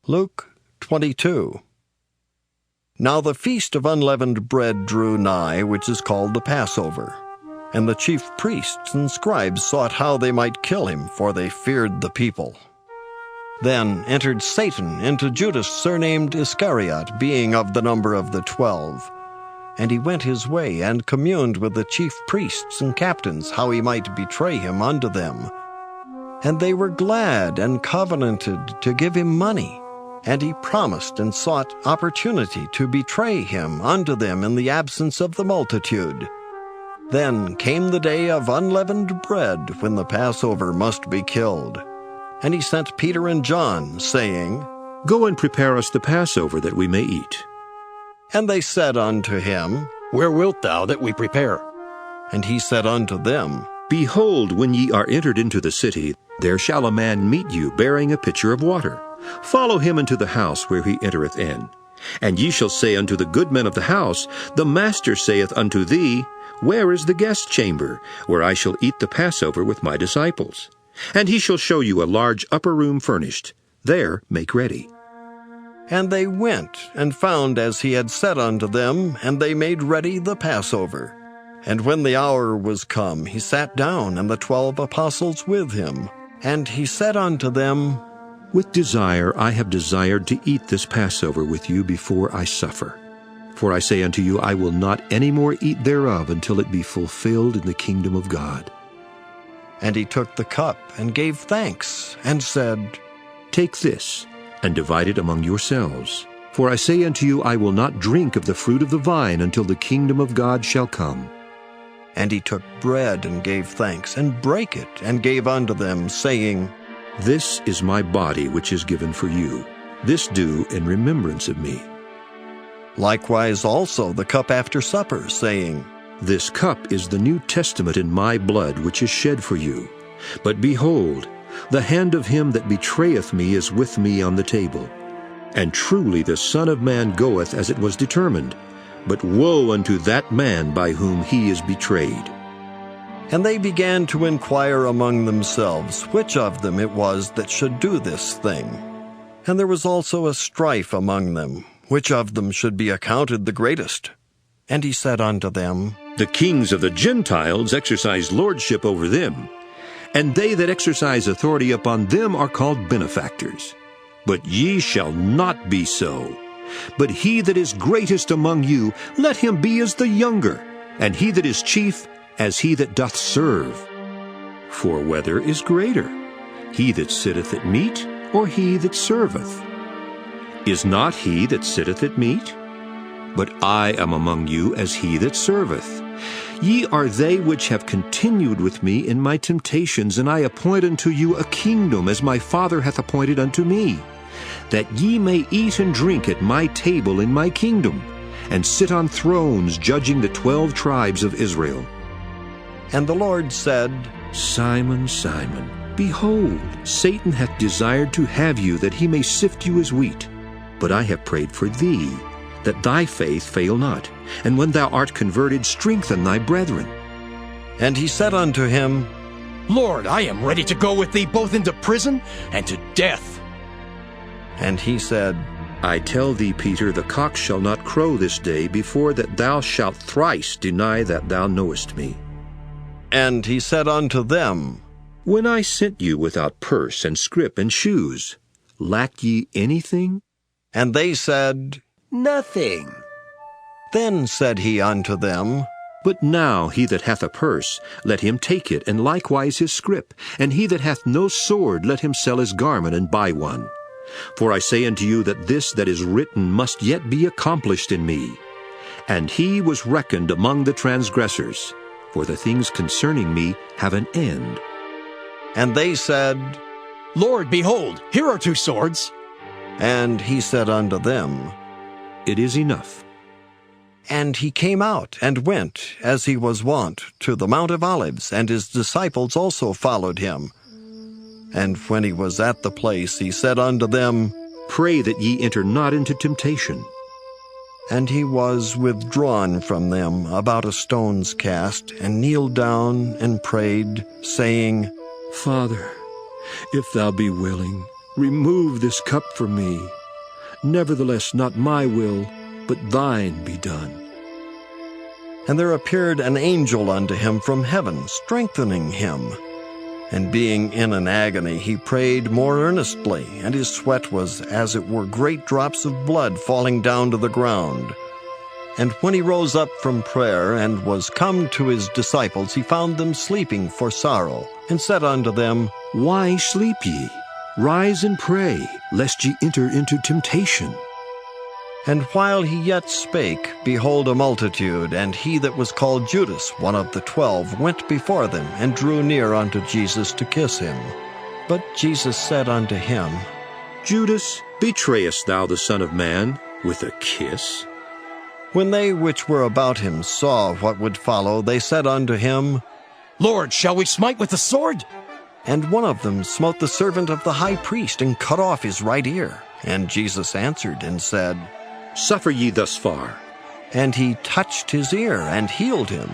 Luke 22. Now the feast of unleavened bread drew nigh, which is called the Passover. And the chief priests and scribes sought how they might kill him, for they feared the people. Then entered Satan into Judas, surnamed Iscariot, being of the number of the 12. And he went his way, and communed with the chief priests and captains, how he might betray him unto them. And they were glad and covenanted to give him money. And he promised and sought opportunity to betray him unto them in the absence of the multitude. Then came the day of unleavened bread, when the Passover must be killed. And he sent Peter and John, saying, Go and prepare us the Passover, that we may eat. And they said unto him, Where wilt thou that we prepare? And he said unto them, Behold, when ye are entered into the city, there shall a man meet you, bearing a pitcher of water. Follow him into the house where he entereth in. And ye shall say unto the good men of the house, The master saith unto thee, Where is the guest chamber, where I shall eat the Passover with my disciples? And he shall show you a large upper room furnished. There make ready. And they went, and found as he had said unto them, and they made ready the Passover. And when the hour was come, he sat down, and the 12 apostles with him. And he said unto them, With desire I have desired to eat this Passover with you before I suffer. For I say unto you, I will not any more eat thereof until it be fulfilled in the kingdom of God. And he took the cup, and gave thanks, and said, Take this, and divide it among yourselves. For I say unto you, I will not drink of the fruit of the vine until the kingdom of God shall come. And he took bread, and gave thanks, and brake it, and gave unto them, saying, This is my body which is given for you. This do in remembrance of me. Likewise also the cup after supper, saying, This cup is the New Testament in my blood, which is shed for you. But behold, the hand of him that betrayeth me is with me on the table. And truly the Son of Man goeth as it was determined. But woe unto that man by whom he is betrayed. And they began to inquire among themselves which of them it was that should do this thing. And there was also a strife among them, which of them should be accounted the greatest. And he said unto them, The kings of the Gentiles exercise lordship over them, and they that exercise authority upon them are called benefactors. But ye shall not be so. But he that is greatest among you, let him be as the younger, and he that is chief as he that doth serve. For whether is greater, he that sitteth at meat, or he that serveth? Is not he that sitteth at meat? But I am among you as he that serveth. Ye are they which have continued with me in my temptations, and I appoint unto you a kingdom, as my Father hath appointed unto me, that ye may eat and drink at my table in my kingdom, and sit on thrones judging the 12 tribes of Israel. And the Lord said, Simon, Simon, behold, Satan hath desired to have you, that he may sift you as wheat. But I have prayed for thee, that thy faith fail not. And when thou art converted, strengthen thy brethren. And he said unto him, Lord, I am ready to go with thee both into prison and to death. And he said, I tell thee, Peter, the cock shall not crow this day before that thou shalt thrice deny that thou knowest me. And he said unto them, When I sent you without purse and scrip and shoes, lacked ye anything? And they said, Nothing. Then said he unto them, But now he that hath a purse, let him take it, and likewise his scrip. And he that hath no sword, let him sell his garment and buy one. For I say unto you that this that is written must yet be accomplished in me. And he was reckoned among the transgressors, for the things concerning me have an end. And they said, Lord, behold, here are 2 swords. And he said unto them, It is enough. And he came out, and went, as he was wont, to the Mount of Olives, and his disciples also followed him. And when he was at the place, he said unto them, Pray that ye enter not into temptation. And he was withdrawn from them about a stone's cast, and kneeled down and prayed, saying, Father, if thou be willing, remove this cup from me. Nevertheless, not my will, but thine be done. And there appeared an angel unto him from heaven, strengthening him. And being in an agony, he prayed more earnestly, and his sweat was as it were great drops of blood falling down to the ground. And when he rose up from prayer, and was come to his disciples, he found them sleeping for sorrow, and said unto them, Why sleep ye? Rise and pray, lest ye enter into temptation. And while he yet spake, behold, a multitude, and he that was called Judas, one of the 12, went before them, and drew near unto Jesus to kiss him. But Jesus said unto him, Judas, betrayest thou the Son of Man with a kiss? When they which were about him saw what would follow, they said unto him, Lord, shall we smite with the sword? And one of them smote the servant of the high priest, and cut off his right ear. And Jesus answered and said, Suffer ye thus far. And he touched his ear, and healed him.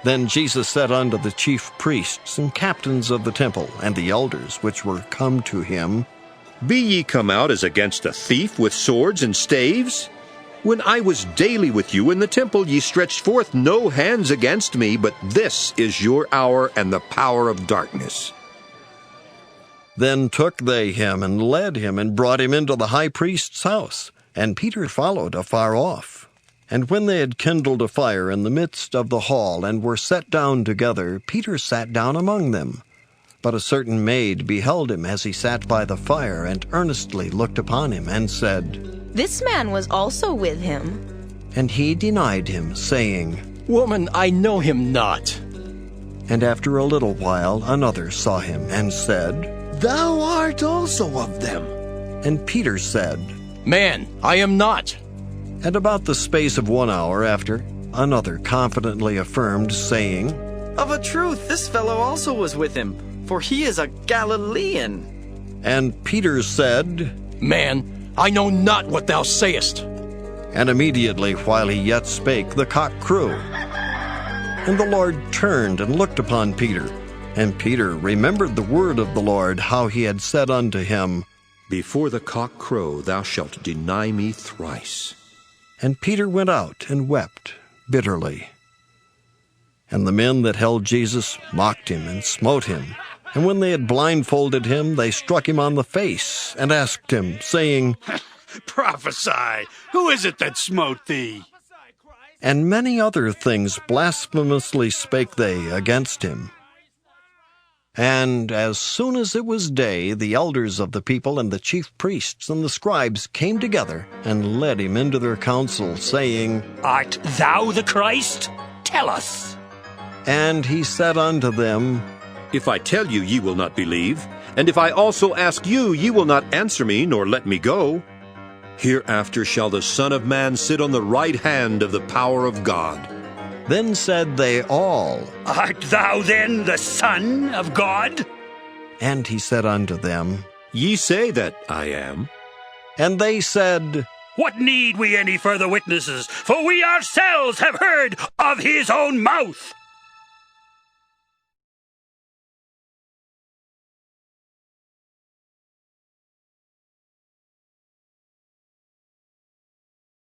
Then Jesus said unto the chief priests and captains of the temple, and the elders which were come to him, Be ye come out as against a thief with swords and staves? When I was daily with you in the temple, ye stretched forth no hands against me, but this is your hour and the power of darkness. Then took they him, and led him, and brought him into the high priest's house. And Peter followed afar off. And when they had kindled a fire in the midst of the hall, and were set down together, Peter sat down among them. But a certain maid beheld him as he sat by the fire, and earnestly looked upon him, and said, This man was also with him. And he denied him, saying, Woman, I know him not. And after a little while another saw him, and said, Thou art also of them. And Peter said, Man, I am not. And about the space of 1 hour after, another confidently affirmed, saying, Of a truth, this fellow also was with him, for he is a Galilean. And Peter said, Man, I know not what thou sayest. And immediately while he yet spake, the cock crew. And the Lord turned and looked upon Peter. And Peter remembered the word of the Lord, how he had said unto him, Before the cock crow thou shalt deny me thrice. And Peter went out and wept bitterly. And the men that held Jesus mocked him and smote him. And when they had blindfolded him, they struck him on the face, and asked him, saying, Prophesy, who is it that smote thee? And many other things blasphemously spake they against him. And as soon as it was day, the elders of the people and the chief priests and the scribes came together, and led him into their council, saying, Art thou the Christ? Tell us. And he said unto them, If I tell you, ye will not believe, and if I also ask you, ye will not answer me, nor let me go. Hereafter shall the Son of Man sit on the right hand of the power of God. Then said they all, Art thou then the Son of God? And he said unto them, Ye say that I am. And they said, What need we any further witnesses? For we ourselves have heard of his own mouth.